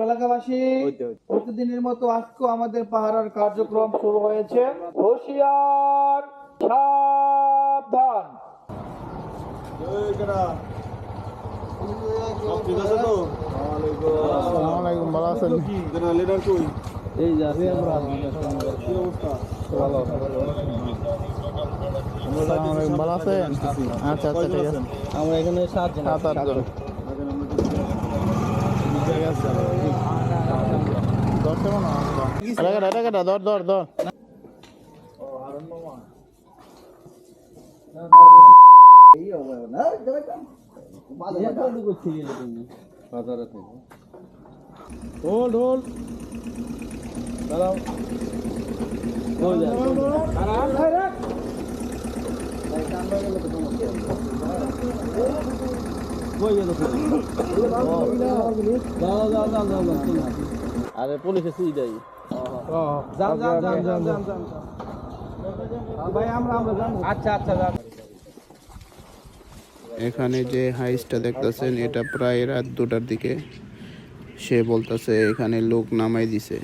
এলাকাবাসী, প্রতিদিনের মতো আজকেও আমাদের পাহারার কার্যক্রম শুরু হয়েছে। হুঁশিয়ার, সাবধান। ভালো আছেন? এই যাচ্ছি আমরা। ভালো আছেন? আচ্ছা আচ্ছা, ঠিক আছে। আমরা এখানে 7 জন। আরে পুলিশ এসে দেয়। এখানে যে হাইসটা দেখতেছেন এটা প্রায় রাত 2টার দিকে। সে বলতেছে এখানে লোক নামাই দিছে।